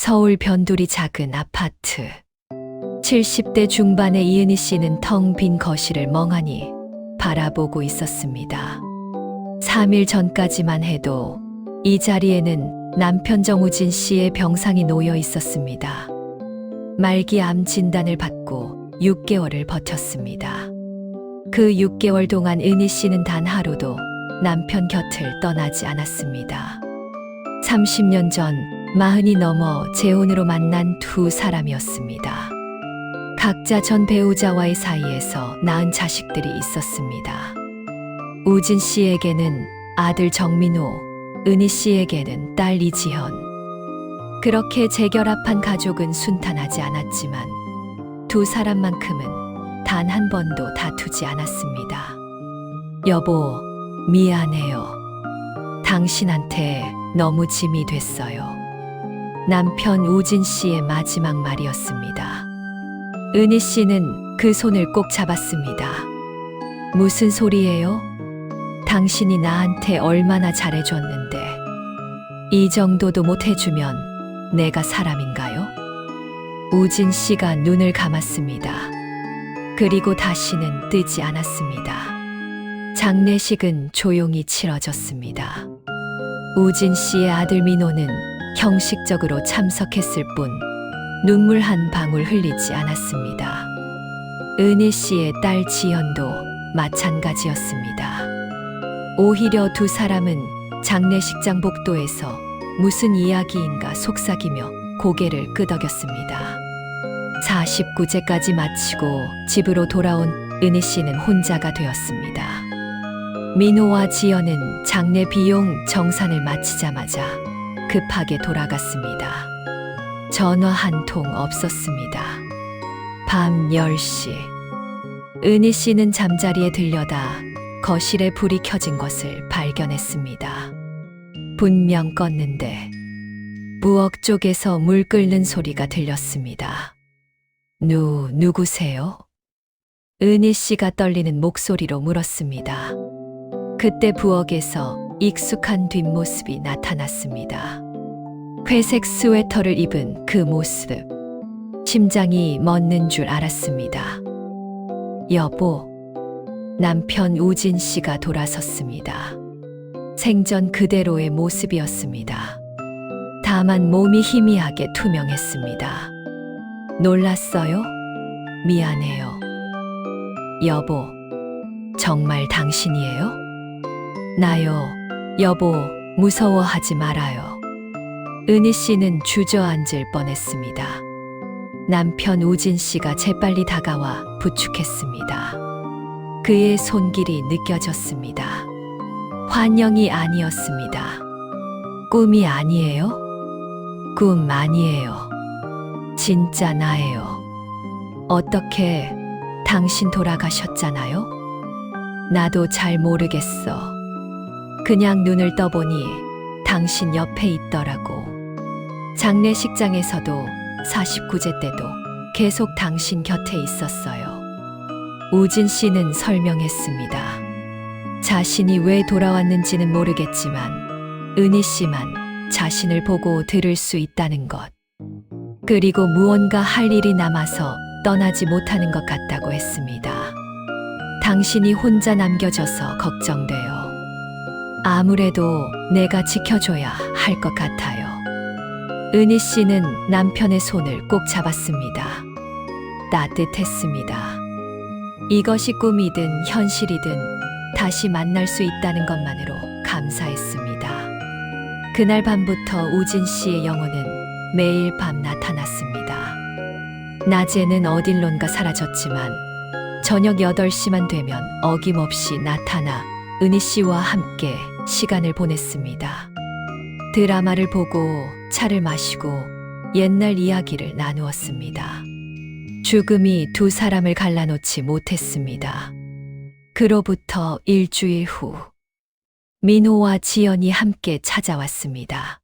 서울 변두리 작은 아파트. 70대 중반의 이은희 씨는 텅 빈 거실을 멍하니 바라보고 있었습니다. 3일 전까지만 해도 이 자리에는 남편 정우진 씨의 병상이 놓여 있었습니다. 말기 암 진단을 받고 6개월을 버텼습니다. 그 6개월 동안 은희 씨는 단 하루도 남편 곁을 떠나지 않았습니다. 30년 전 40이 넘어 재혼으로 만난 두 사람이었습니다. 각자 전 배우자와의 사이에서 낳은 자식들이 있었습니다. 우진 씨에게는 아들 정민호, 은희 씨에게는 딸 이지현. 그렇게 재결합한 가족은 순탄하지 않았지만 두 사람만큼은 단 한 번도 다투지 않았습니다. 여보, 미안해요. 당신한테 너무 짐이 됐어요. 남편 우진 씨의 마지막 말이었습니다. 은희 씨는 그 손을 꼭 잡았습니다. 무슨 소리예요? 당신이 나한테 얼마나 잘해줬는데 이 정도도 못해주면 내가 사람인가요? 우진 씨가 눈을 감았습니다. 그리고 다시는 뜨지 않았습니다. 장례식은 조용히 치러졌습니다. 우진 씨의 아들 민호는 형식적으로 참석했을 뿐 눈물 한 방울 흘리지 않았습니다. 은희 씨의 딸 지연도 마찬가지였습니다. 오히려 두 사람은 장례식장 복도에서 무슨 이야기인가 속삭이며 고개를 끄덕였습니다. 49제까지 마치고 집으로 돌아온 은희 씨는 혼자가 되었습니다. 민호와 지연은 장례 비용 정산을 마치자마자 급하게 돌아갔습니다. 전화 한 통 없었습니다. 밤 10시. 은희 씨는 잠자리에 들려다 거실에 불이 켜진 것을 발견했습니다. 분명 껐는데 부엌 쪽에서 물 끓는 소리가 들렸습니다. 누구세요? 은희 씨가 떨리는 목소리로 물었습니다. 그때 부엌에서 익숙한 뒷모습이 나타났습니다. 회색 스웨터를 입은 그 모습. 심장이 멎는 줄 알았습니다. 여보, 남편 우진 씨가 돌아섰습니다. 생전 그대로의 모습이었습니다. 다만 몸이 희미하게 투명했습니다. 놀랐어요? 미안해요. 여보, 정말 당신이에요? 나요. 여보, 무서워하지 말아요. 은희 씨는 주저앉을 뻔했습니다. 남편 우진 씨가 재빨리 다가와 부축했습니다. 그의 손길이 느껴졌습니다. 환영이 아니었습니다. 꿈이 아니에요? 꿈 아니에요. 진짜 나예요. 어떻게 당신 돌아가셨잖아요? 나도 잘 모르겠어. 그냥 눈을 떠보니 당신 옆에 있더라고. 장례식장에서도 49제 때도 계속 당신 곁에 있었어요. 우진 씨는 설명했습니다. 자신이 왜 돌아왔는지는 모르겠지만 은희 씨만 자신을 보고 들을 수 있다는 것. 그리고 무언가 할 일이 남아서 떠나지 못하는 것 같다고 했습니다. 당신이 혼자 남겨져서 걱정돼요. 아무래도 내가 지켜줘야 할 것 같아요. 은희 씨는 남편의 손을 꼭 잡았습니다. 따뜻했습니다. 이것이 꿈이든 현실이든 다시 만날 수 있다는 것만으로 감사했습니다. 그날 밤부터 우진 씨의 영혼은 매일 밤 나타났습니다. 낮에는 어딜론가 사라졌지만 저녁 8시만 되면 어김없이 나타나 은희 씨와 함께 시간을 보냈습니다. 드라마를 보고 차를 마시고 옛날 이야기를 나누었습니다. 죽음이 두 사람을 갈라놓지 못했습니다. 그로부터 일주일 후 민호와 지연이 함께 찾아왔습니다.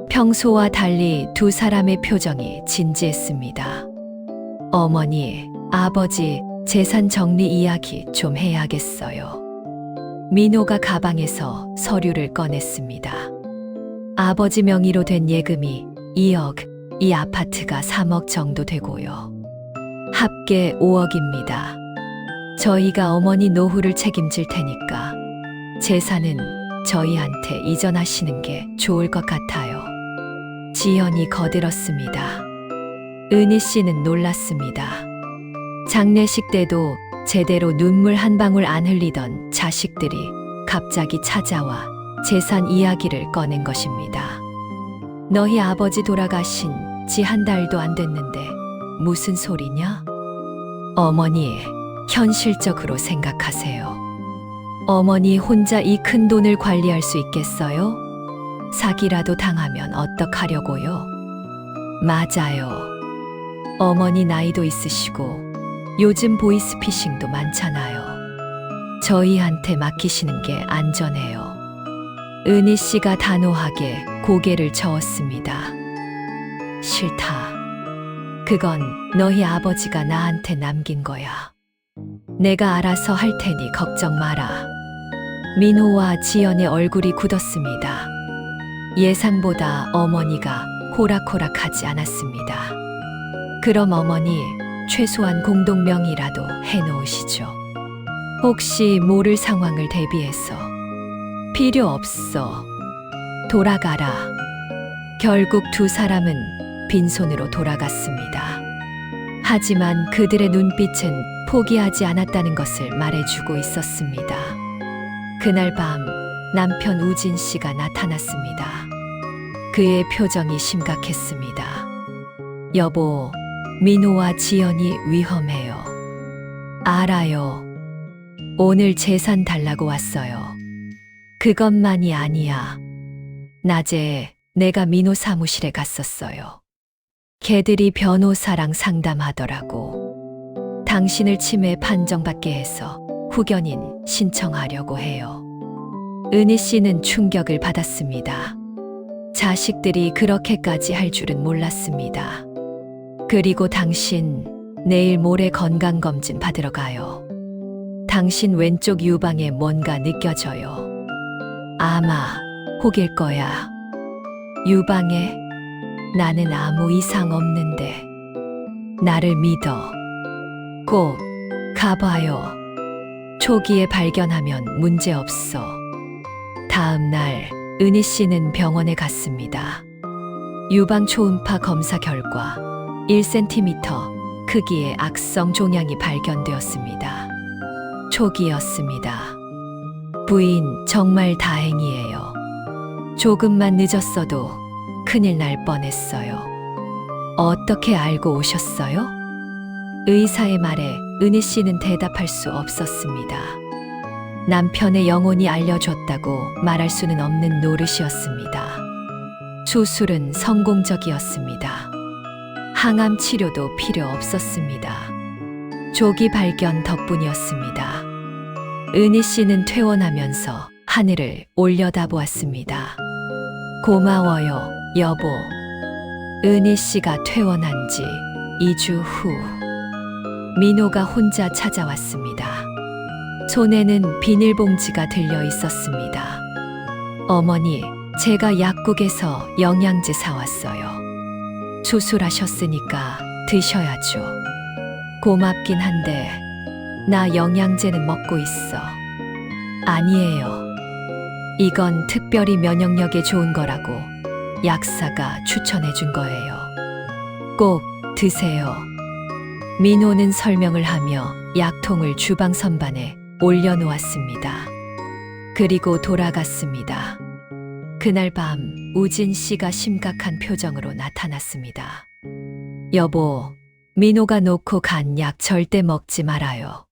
평소와 달리 두 사람의 표정이 진지했습니다. 어머니, 아버지, 재산 정리 이야기 좀 해야겠어요. 민호가 가방에서 서류를 꺼냈습니다. 아버지 명의로 된 예금이 2억, 이 아파트가 3억 정도 되고요. 합계 5억입니다. 저희가 어머니 노후를 책임질 테니까 재산은 저희한테 이전하시는 게 좋을 것 같아요. 지연이 거들었습니다. 은희 씨는 놀랐습니다. 장례식 때도 제대로 눈물 한 방울 안 흘리던 자식들이 갑자기 찾아와 재산 이야기를 꺼낸 것입니다. 너희 아버지 돌아가신 지 한 달도 안 됐는데 무슨 소리냐? 어머니, 현실적으로 생각하세요. 어머니 혼자 이 큰 돈을 관리할 수 있겠어요? 사기라도 당하면 어떡하려고요? 맞아요. 어머니 나이도 있으시고 요즘 보이스피싱도 많잖아요. 저희한테 맡기시는 게 안전해요. 은희 씨가 단호하게 고개를 저었습니다. 싫다. 그건 너희 아버지가 나한테 남긴 거야. 내가 알아서 할 테니 걱정 마라. 민호와 지연의 얼굴이 굳었습니다. 예상보다 어머니가 호락호락하지 않았습니다. 그럼 어머니, 최소한 공동명의라도 해놓으시죠. 혹시 모를 상황을 대비해서. 필요 없어. 돌아가라. 결국 두 사람은 빈손으로 돌아갔습니다. 하지만 그들의 눈빛은 포기하지 않았다는 것을 말해주고 있었습니다. 그날 밤 남편 우진 씨가 나타났습니다. 그의 표정이 심각했습니다. 여보, 민호와 지연이 위험해요. 알아요. 오늘 재산 달라고 왔어요. 그것만이 아니야. 낮에 내가 민호 사무실에 갔었어요. 걔들이 변호사랑 상담하더라고. 당신을 치매 판정받게 해서 후견인 신청하려고 해요. 은희 씨는 충격을 받았습니다. 자식들이 그렇게까지 할 줄은 몰랐습니다. 그리고 당신 내일 모레 건강검진 받으러 가요. 당신 왼쪽 유방에 뭔가 느껴져요. 아마 혹일 거야. 유방에? 나는 아무 이상 없는데. 나를 믿어. 꼭 가봐요. 초기에 발견하면 문제 없어. 다음 날 은희 씨는 병원에 갔습니다. 유방 초음파 검사 결과 1cm 크기의 악성 종양이 발견되었습니다. 초기였습니다. 부인, 정말 다행이에요. 조금만 늦었어도 큰일 날 뻔했어요. 어떻게 알고 오셨어요? 의사의 말에 은희 씨는 대답할 수 없었습니다. 남편의 영혼이 알려줬다고 말할 수는 없는 노릇이었습니다. 수술은 성공적이었습니다. 항암 치료도 필요 없었습니다. 조기 발견 덕분이었습니다. 은희 씨는 퇴원하면서 하늘을 올려다보았습니다. 고마워요, 여보. 은희 씨가 퇴원한 지 2주 후, 민호가 혼자 찾아왔습니다. 손에는 비닐봉지가 들려 있었습니다. 어머니, 제가 약국에서 영양제 사왔어요. 수술하셨으니까 드셔야죠. 고맙긴 한데, 나 영양제는 먹고 있어. 아니에요. 이건 특별히 면역력에 좋은 거라고 약사가 추천해 준 거예요. 꼭 드세요. 민호는 설명을 하며 약통을 주방 선반에 올려놓았습니다. 그리고 돌아갔습니다. 그날 밤 우진 씨가 심각한 표정으로 나타났습니다. 여보, 민호가 놓고 간 약 절대 먹지 말아요.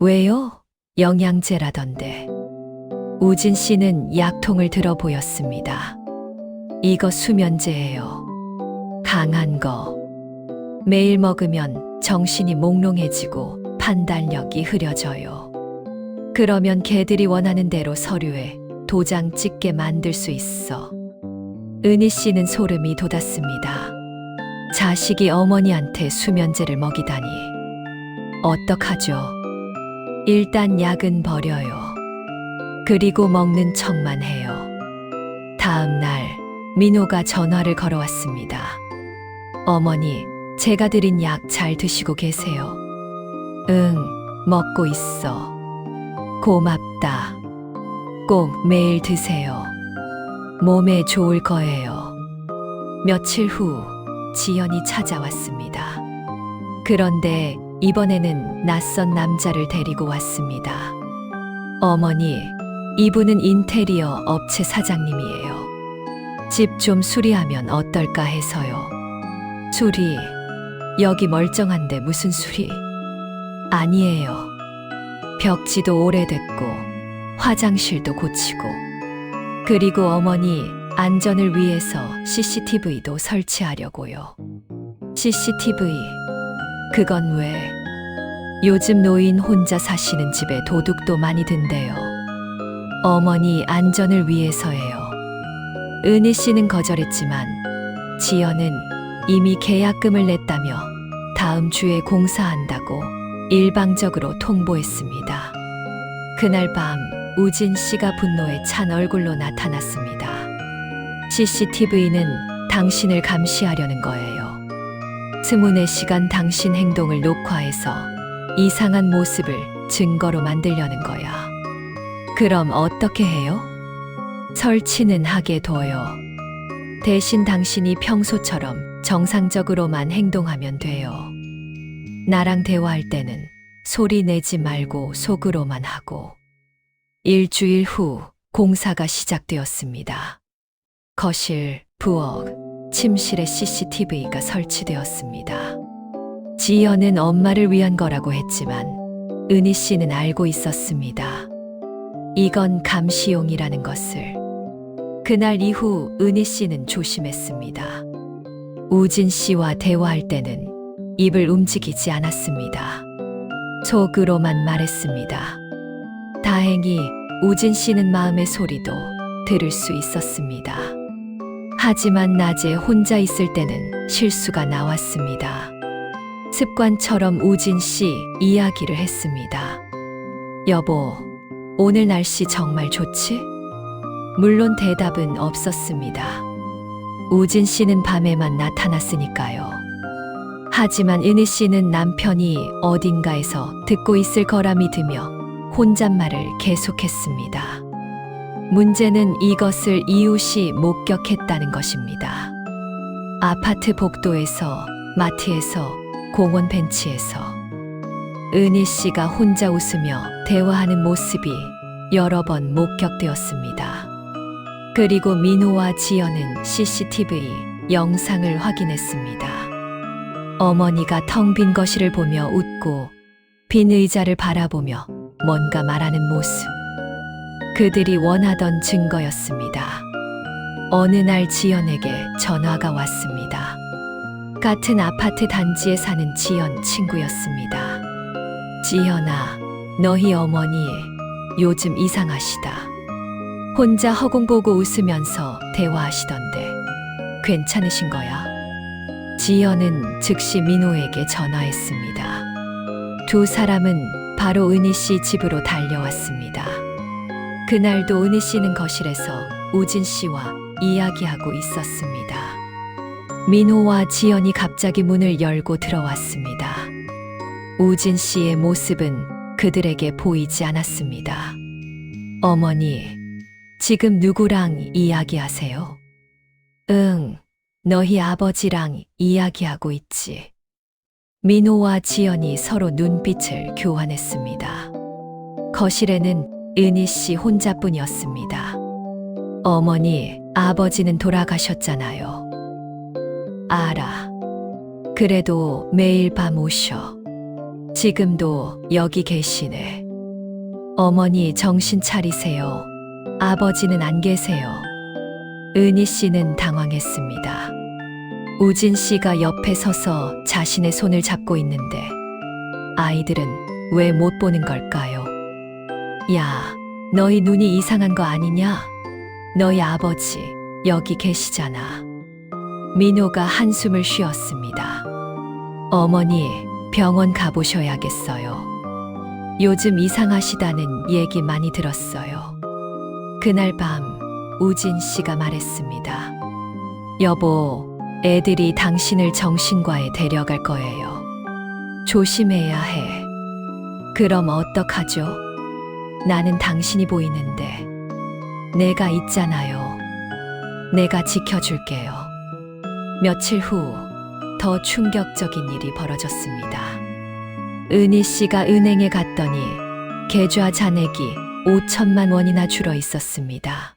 왜요? 영양제라던데. 우진 씨는 약통을 들어 보였습니다. 이거 수면제예요. 강한 거. 매일 먹으면 정신이 몽롱해지고 판단력이 흐려져요. 그러면 걔들이 원하는 대로 서류에 도장 찍게 만들 수 있어. 은희 씨는 소름이 돋았습니다. 자식이 어머니한테 수면제를 먹이다니. 어떡하죠? 일단 약은 버려요. 그리고 먹는 척만 해요. 다음 날 민호가 전화를 걸어왔습니다. 어머니, 제가 드린 약 잘 드시고 계세요? 응, 먹고 있어. 고맙다. 꼭 매일 드세요. 몸에 좋을 거예요. 며칠 후 지연이 찾아왔습니다. 그런데 이번에는 낯선 남자를 데리고 왔습니다. 어머니, 이분은 인테리어 업체 사장님이에요. 집 좀 수리하면 어떨까 해서요. 수리? 여기 멀쩡한데 무슨 수리? 아니에요. 벽지도 오래됐고 화장실도 고치고 그리고 어머니 안전을 위해서 CCTV도 설치하려고요. CCTV? 그건 왜? 요즘 노인 혼자 사시는 집에 도둑도 많이 든대요. 어머니 안전을 위해서예요. 은희 씨는 거절했지만 지연은 이미 계약금을 냈다며 다음 주에 공사한다고 일방적으로 통보했습니다. 그날 밤 우진 씨가 분노에 찬 얼굴로 나타났습니다. CCTV는 당신을 감시하려는 거예요. 24시간 당신 행동을 녹화해서 이상한 모습을 증거로 만들려는 거야. 그럼 어떻게 해요? 설치는 하게 둬요. 대신 당신이 평소처럼 정상적으로만 행동하면 돼요. 나랑 대화할 때는 소리 내지 말고 속으로만 하고. 일주일 후 공사가 시작되었습니다. 거실, 부엌, 침실에 CCTV가 설치되었습니다. 지연은 엄마를 위한 거라고 했지만 은희 씨는 알고 있었습니다. 이건 감시용이라는 것을. 그날 이후 은희 씨는 조심했습니다. 우진 씨와 대화할 때는 입을 움직이지 않았습니다. 속으로만 말했습니다. 다행히 우진 씨는 마음의 소리도 들을 수 있었습니다. 하지만 낮에 혼자 있을 때는 실수가 나왔습니다. 습관처럼 우진 씨 이야기를 했습니다. 여보, 오늘 날씨 정말 좋지? 물론 대답은 없었습니다. 우진 씨는 밤에만 나타났으니까요. 하지만 은희 씨는 남편이 어딘가에서 듣고 있을 거라 믿으며 혼잣말을 계속했습니다. 문제는 이것을 이웃이 목격했다는 것입니다. 아파트 복도에서, 마트에서, 공원 벤치에서 은희 씨가 혼자 웃으며 대화하는 모습이 여러 번 목격되었습니다. 그리고 민호와 지연은 CCTV 영상을 확인했습니다. 어머니가 텅 빈 거실을 보며 웃고 빈 의자를 바라보며 뭔가 말하는 모습. 그들이 원하던 증거였습니다. 어느 날 지연에게 전화가 왔습니다. 같은 아파트 단지에 사는 지연 친구였습니다. 지연아, 너희 어머니 요즘 이상하시다. 혼자 허공 보고 웃으면서 대화하시던데 괜찮으신 거야? 지연은 즉시 민호에게 전화했습니다. 두 사람은 바로 은희 씨 집으로 달려왔습니다. 그날도 은희 씨는 거실에서 우진 씨와 이야기하고 있었습니다. 민호와 지연이 갑자기 문을 열고 들어왔습니다. 우진 씨의 모습은 그들에게 보이지 않았습니다. 어머니, 지금 누구랑 이야기하세요? 응, 너희 아버지랑 이야기하고 있지. 민호와 지연이 서로 눈빛을 교환했습니다. 거실에는 은희 씨 혼자뿐이었습니다. 어머니, 아버지는 돌아가셨잖아요. 알아. 그래도 매일 밤 오셔. 지금도 여기 계시네. 어머니 정신 차리세요. 아버지는 안 계세요. 은희 씨는 당황했습니다. 우진 씨가 옆에 서서 자신의 손을 잡고 있는데 아이들은 왜 못 보는 걸까요? 야, 너희 눈이 이상한 거 아니냐? 너희 아버지 여기 계시잖아. 민호가 한숨을 쉬었습니다. 어머니, 병원 가보셔야겠어요. 요즘 이상하시다는 얘기 많이 들었어요. 그날 밤 우진 씨가 말했습니다. 여보, 애들이 당신을 정신과에 데려갈 거예요. 조심해야 해. 그럼 어떡하죠? 나는 당신이 보이는데 내가 있잖아요. 내가 지켜줄게요. 며칠 후 더 충격적인 일이 벌어졌습니다. 은희 씨가 은행에 갔더니 계좌 잔액이 5천만 원이나 줄어 있었습니다.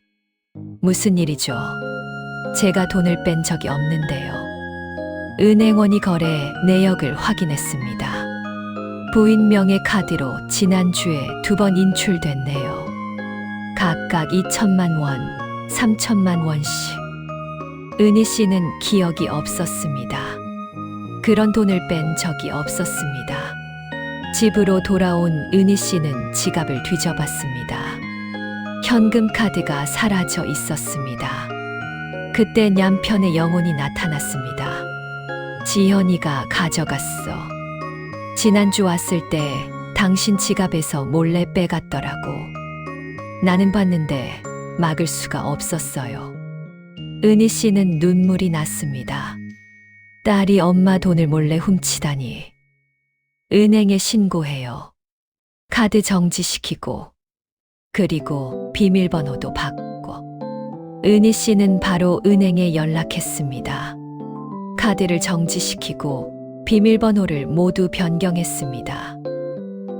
무슨 일이죠? 제가 돈을 뺀 적이 없는데요. 은행원이 거래 내역을 확인했습니다. 부인 명의 카드로 지난주에 2번 인출됐네요. 각각 2천만 원, 3천만 원씩. 은희 씨는 기억이 없었습니다. 그런 돈을 뺀 적이 없었습니다. 집으로 돌아온 은희 씨는 지갑을 뒤져봤습니다. 현금 카드가 사라져 있었습니다. 그때 남편의 영혼이 나타났습니다. 지현이가 가져갔어. 지난주 왔을 때 당신 지갑에서 몰래 빼갔더라고. 나는 봤는데 막을 수가 없었어요. 은희 씨는 눈물이 났습니다. 딸이 엄마 돈을 몰래 훔치다니. 은행에 신고해요. 카드 정지시키고, 그리고 비밀번호도 바꿔. 은희 씨는 바로 은행에 연락했습니다. 카드를 정지시키고 비밀번호를 모두 변경했습니다.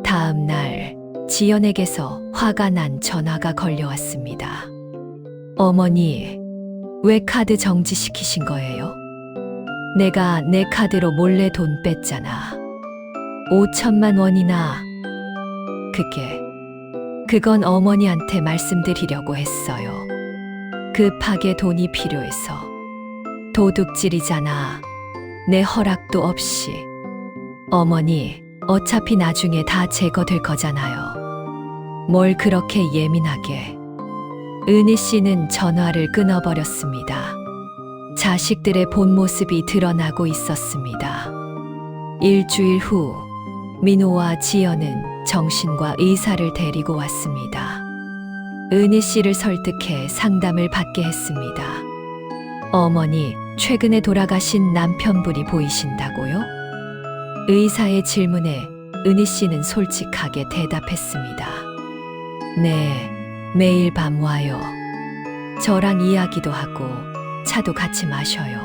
다음 날 지연에게서 화가 난 전화가 걸려왔습니다. 어머니, 왜 카드 정지시키신 거예요? 내가 내 카드로 몰래 돈 뺐잖아. 5천만 원이나. 그건 어머니한테 말씀드리려고 했어요. 급하게 돈이 필요해서. 도둑질이잖아. 내 허락도 없이. 어머니, 어차피 나중에 다 제거될 거잖아요. 뭘 그렇게 예민하게. 은희 씨는 전화를 끊어버렸습니다. 자식들의 본 모습이 드러나고 있었습니다. 일주일 후 민호와 지연은 정신과 의사를 데리고 왔습니다. 은희 씨를 설득해 상담을 받게 했습니다. 어머니, 최근에 돌아가신 남편분이 보이신다고요? 의사의 질문에 은희 씨는 솔직하게 대답했습니다. 네, 매일 밤 와요. 저랑 이야기도 하고 차도 같이 마셔요.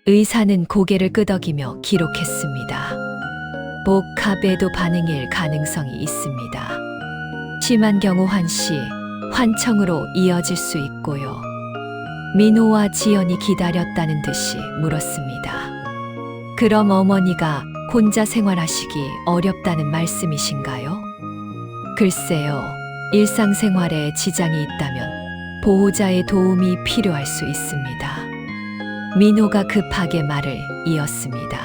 의사는 고개를 끄덕이며 기록했습니다. 복합에도 반응일 가능성이 있습니다. 심한 경우 환시, 환청으로 이어질 수 있고요. 민호와 지연이 기다렸다는 듯이 물었습니다. 그럼 어머니가 혼자 생활하시기 어렵다는 말씀이신가요? 글쎄요, 일상생활에 지장이 있다면 보호자의 도움이 필요할 수 있습니다. 민호가 급하게 말을 이었습니다.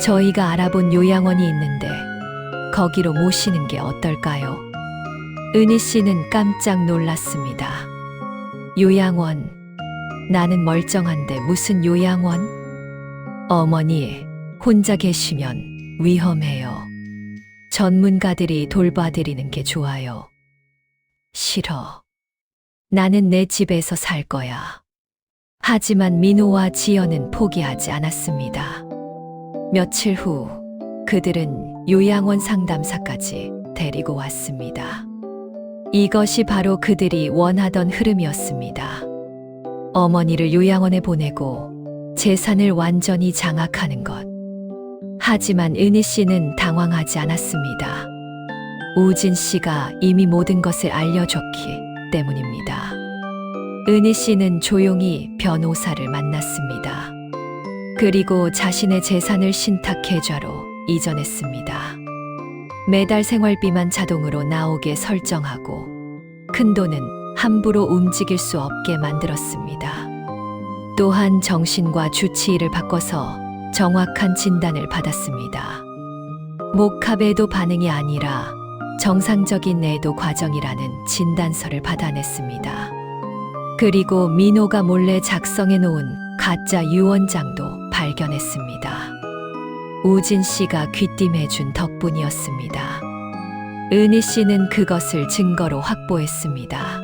저희가 알아본 요양원이 있는데 거기로 모시는 게 어떨까요? 은희 씨는 깜짝 놀랐습니다. 요양원? 나는 멀쩡한데 무슨 요양원? 어머니, 혼자 계시면 위험해요. 전문가들이 돌봐드리는 게 좋아요. 싫어. 나는 내 집에서 살 거야. 하지만 민호와 지연은 포기하지 않았습니다. 며칠 후 그들은 요양원 상담사까지 데리고 왔습니다. 이것이 바로 그들이 원하던 흐름이었습니다. 어머니를 요양원에 보내고 재산을 완전히 장악하는 것. 하지만 은희 씨는 당황하지 않았습니다. 우진 씨가 이미 모든 것을 알려줬기 때문입니다. 은희 씨는 조용히 변호사를 만났습니다. 그리고 자신의 재산을 신탁 계좌로 이전했습니다. 매달 생활비만 자동으로 나오게 설정하고 큰 돈은 함부로 움직일 수 없게 만들었습니다. 또한 정신과 주치의를 바꿔서 정확한 진단을 받았습니다. 목합에도 반응이 아니라 정상적인 내도 과정이라는 진단서를 받아냈습니다. 그리고 민호가 몰래 작성해 놓은 가짜 유언장도 발견했습니다. 우진 씨가 귀띔해준 덕분이었습니다. 은희 씨는 그것을 증거로 확보했습니다.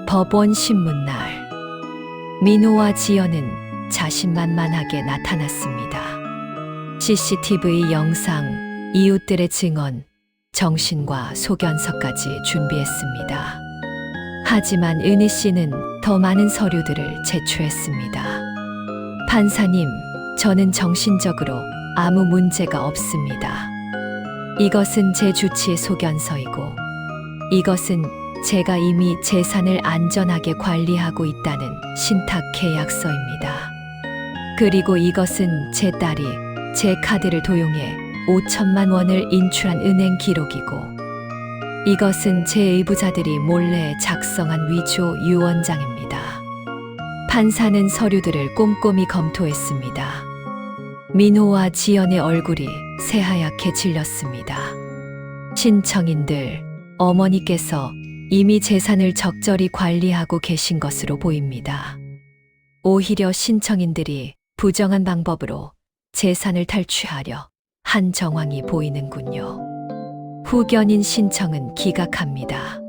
법원 신문날 민호와 지연은 자신만만하게 나타났습니다. CCTV 영상, 이웃들의 증언, 정신과 소견서까지 준비했습니다. 하지만 은희 씨는 더 많은 서류들을 제출했습니다. 판사님, 저는 정신적으로 아무 문제가 없습니다. 이것은 제 주치의 소견서이고, 이것은 제가 이미 재산을 안전하게 관리하고 있다는 신탁 계약서입니다. 그리고 이것은 제 딸이 제 카드를 도용해 5천만 원을 인출한 은행 기록이고, 이것은 제 의부자들이 몰래 작성한 위조 유언장입니다. 판사는 서류들을 꼼꼼히 검토했습니다. 민호와 지연의 얼굴이 새하얗게 질렸습니다. 신청인들, 어머니께서 이미 재산을 적절히 관리하고 계신 것으로 보입니다. 오히려 신청인들이 부정한 방법으로 재산을 탈취하려 한 정황이 보이는군요. 후견인 신청은 기각합니다.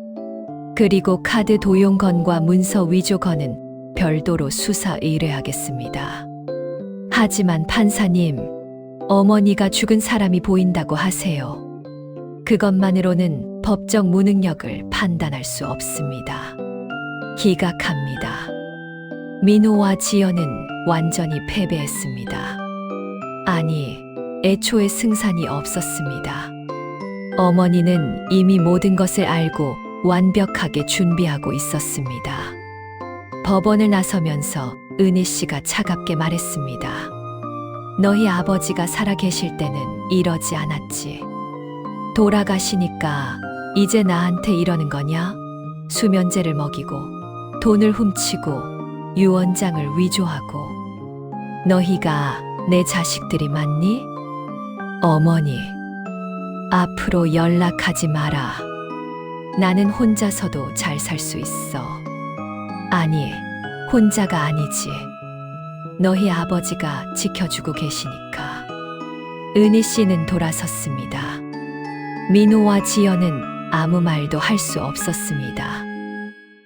그리고 카드 도용건과 문서 위조건은 별도로 수사 의뢰하겠습니다. 하지만 판사님, 어머니가 죽은 사람이 보인다고 하세요. 그것만으로는 법적 무능력을 판단할 수 없습니다. 기각합니다. 민호와 지연은 완전히 패배했습니다. 아니, 애초에 승산이 없었습니다. 어머니는 이미 모든 것을 알고 완벽하게 준비하고 있었습니다. 법원을 나서면서 은희 씨가 차갑게 말했습니다. 너희 아버지가 살아계실 때는 이러지 않았지. 돌아가시니까 이제 나한테 이러는 거냐? 수면제를 먹이고 돈을 훔치고 유언장을 위조하고. 너희가 내 자식들이 맞니? 어머니, 앞으로 연락하지 마라. 나는 혼자서도 잘 살 수 있어. 아니, 혼자가 아니지. 너희 아버지가 지켜주고 계시니까. 은희 씨는 돌아섰습니다. 민호와 지연은 아무 말도 할 수 없었습니다.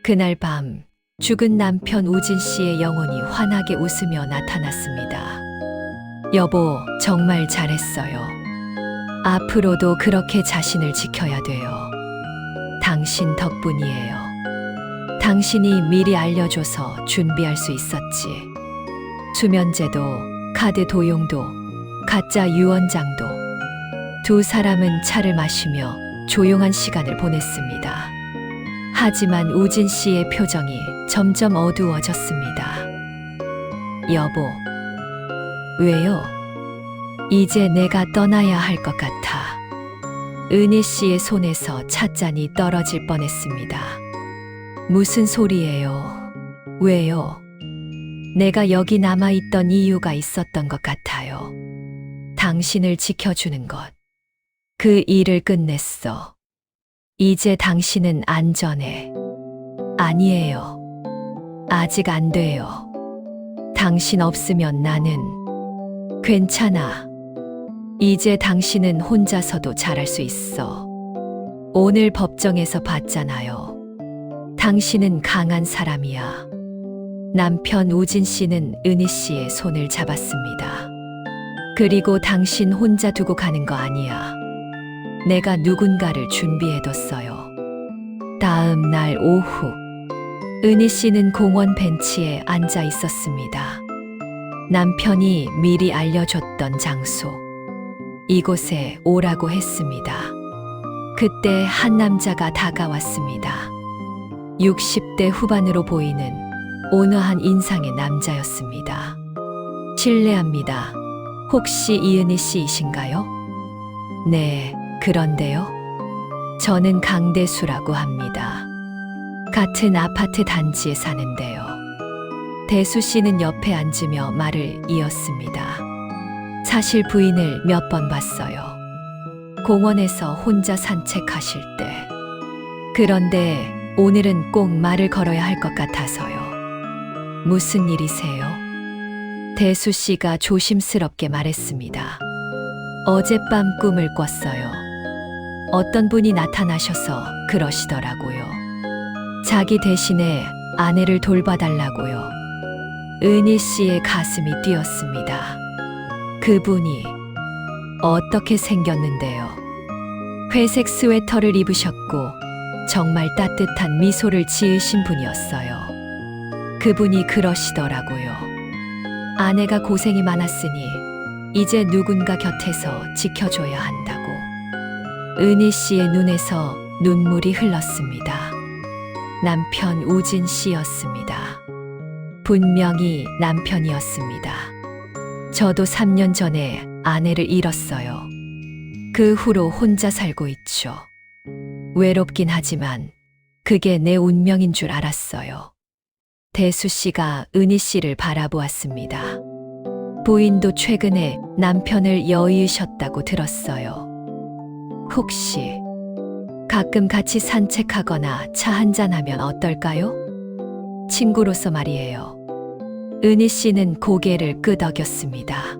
그날 밤, 죽은 남편 우진 씨의 영혼이 환하게 웃으며 나타났습니다. 여보, 정말 잘했어요. 앞으로도 그렇게 자신을 지켜야 돼요. 당신 덕분이에요. 당신이 미리 알려줘서 준비할 수 있었지. 수면제도, 카드 도용도, 가짜 유언장도. 두 사람은 차를 마시며 조용한 시간을 보냈습니다. 하지만 우진 씨의 표정이 점점 어두워졌습니다. 여보, 왜요? 이제 내가 떠나야 할 것 같아. 은희 씨의 손에서 찻잔이 떨어질 뻔했습니다. 무슨 소리예요? 왜요? 내가 여기 남아있던 이유가 있었던 것 같아요. 당신을 지켜주는 것. 그 일을 끝냈어. 이제 당신은 안전해. 아니에요. 아직 안 돼요. 당신 없으면 나는 괜찮아. 이제 당신은 혼자서도 잘할 수 있어. 오늘 법정에서 봤잖아요. 당신은 강한 사람이야. 남편 우진 씨는 은희 씨의 손을 잡았습니다. 그리고 당신 혼자 두고 가는 거 아니야. 내가 누군가를 준비해뒀어요. 다음 날 오후, 은희 씨는 공원 벤치에 앉아 있었습니다. 남편이 미리 알려줬던 장소. 이곳에 오라고 했습니다. 그때 한 남자가 다가왔습니다. 60대 후반으로 보이는 온화한 인상의 남자였습니다. 실례합니다. 혹시 이은희 씨이신가요? 네, 그런데요. 저는 강대수라고 합니다. 같은 아파트 단지에 사는데요. 대수 씨는 옆에 앉으며 말을 이었습니다. 사실 부인을 몇 번 봤어요. 공원에서 혼자 산책하실 때. 그런데 오늘은 꼭 말을 걸어야 할 것 같아서요. 무슨 일이세요? 대수 씨가 조심스럽게 말했습니다. 어젯밤 꿈을 꿨어요. 어떤 분이 나타나셔서 그러시더라고요. 자기 대신에 아내를 돌봐달라고요. 은희 씨의 가슴이 뛰었습니다. 그분이 어떻게 생겼는데요? 회색 스웨터를 입으셨고 정말 따뜻한 미소를 지으신 분이었어요. 그분이 그러시더라고요. 아내가 고생이 많았으니 이제 누군가 곁에서 지켜줘야 한다고. 은희 씨의 눈에서 눈물이 흘렀습니다. 남편 우진 씨였습니다. 분명히 남편이었습니다. 저도 3년 전에 아내를 잃었어요. 그 후로 혼자 살고 있죠. 외롭긴 하지만 그게 내 운명인 줄 알았어요. 대수 씨가 은희 씨를 바라보았습니다. 부인도 최근에 남편을 여의으셨다고 들었어요. 혹시 가끔 같이 산책하거나 차 한잔하면 어떨까요? 친구로서 말이에요. 은희 씨는 고개를 끄덕였습니다.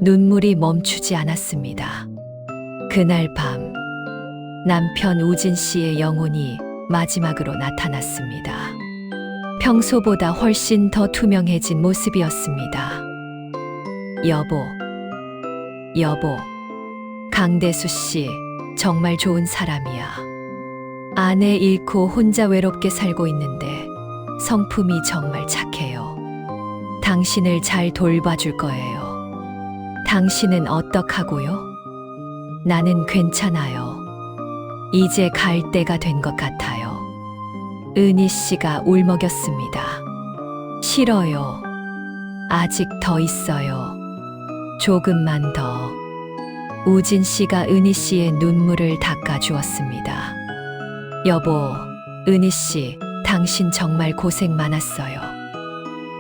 눈물이 멈추지 않았습니다. 그날 밤 남편 우진 씨의 영혼이 마지막으로 나타났습니다. 평소보다 훨씬 더 투명해진 모습이었습니다. 여보, 강대수 씨 정말 좋은 사람이야. 아내 잃고 혼자 외롭게 살고 있는데 성품이 정말 착해요. 당신을 잘 돌봐줄 거예요. 당신은 어떡하고요? 나는 괜찮아요. 이제 갈 때가 된 것 같아요. 은희 씨가 울먹였습니다. 싫어요. 아직 더 있어요. 조금만 더. 우진 씨가 은희 씨의 눈물을 닦아주었습니다. 여보, 은희 씨, 당신 정말 고생 많았어요.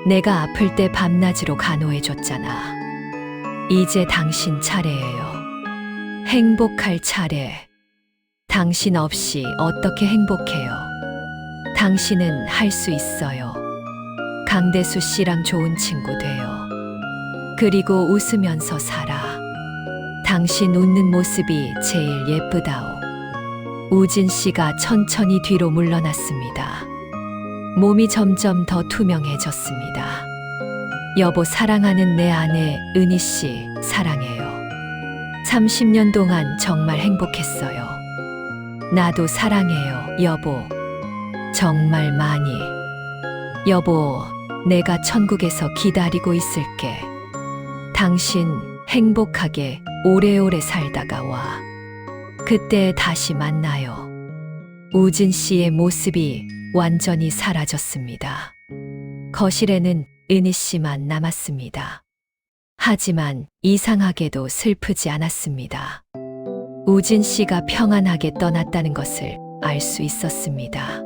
내가 아플 때 밤낮으로 간호해줬잖아. 이제 당신 차례예요. 행복할 차례. 당신 없이 어떻게 행복해요? 당신은 할 수 있어요. 강대수 씨랑 좋은 친구 돼요. 그리고 웃으면서 살아. 당신 웃는 모습이 제일 예쁘다오. 우진 씨가 천천히 뒤로 물러났습니다. 몸이 점점 더 투명해졌습니다. 여보, 사랑하는 내 아내 은희 씨, 사랑해요. 30년 동안 정말 행복했어요. 나도 사랑해요, 여보. 정말 많이. 여보, 내가 천국에서 기다리고 있을게. 당신 행복하게 오래오래 살다가 와. 그때 다시 만나요. 우진 씨의 모습이 완전히 사라졌습니다. 거실에는 은희 씨만 남았습니다. 하지만 이상하게도 슬프지 않았습니다. 우진 씨가 평안하게 떠났다는 것을 알 수 있었습니다.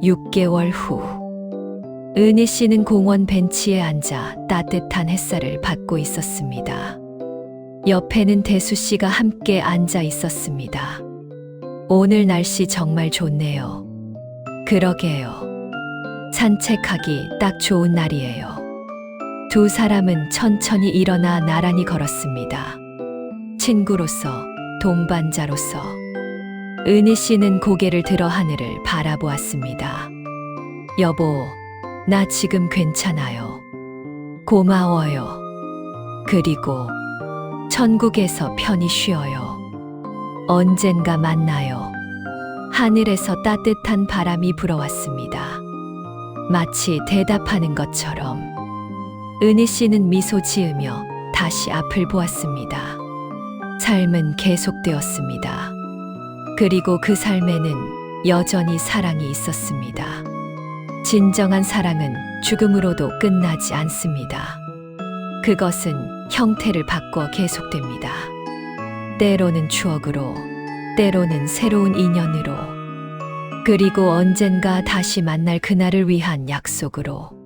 6개월 후, 은희 씨는 공원 벤치에 앉아 따뜻한 햇살을 받고 있었습니다. 옆에는 대수 씨가 함께 앉아 있었습니다. 오늘 날씨 정말 좋네요. 그러게요. 산책하기 딱 좋은 날이에요. 두 사람은 천천히 일어나 나란히 걸었습니다. 친구로서, 동반자로서. 은희 씨는 고개를 들어 하늘을 바라보았습니다. 여보, 나 지금 괜찮아요. 고마워요. 그리고 천국에서 편히 쉬어요. 언젠가 만나요. 하늘에서 따뜻한 바람이 불어왔습니다. 마치 대답하는 것처럼. 은희 씨는 미소 지으며 다시 앞을 보았습니다. 삶은 계속되었습니다. 그리고 그 삶에는 여전히 사랑이 있었습니다. 진정한 사랑은 죽음으로도 끝나지 않습니다. 그것은 형태를 바꿔 계속됩니다. 때로는 추억으로, 때로는 새로운 인연으로, 그리고 언젠가 다시 만날 그날을 위한 약속으로.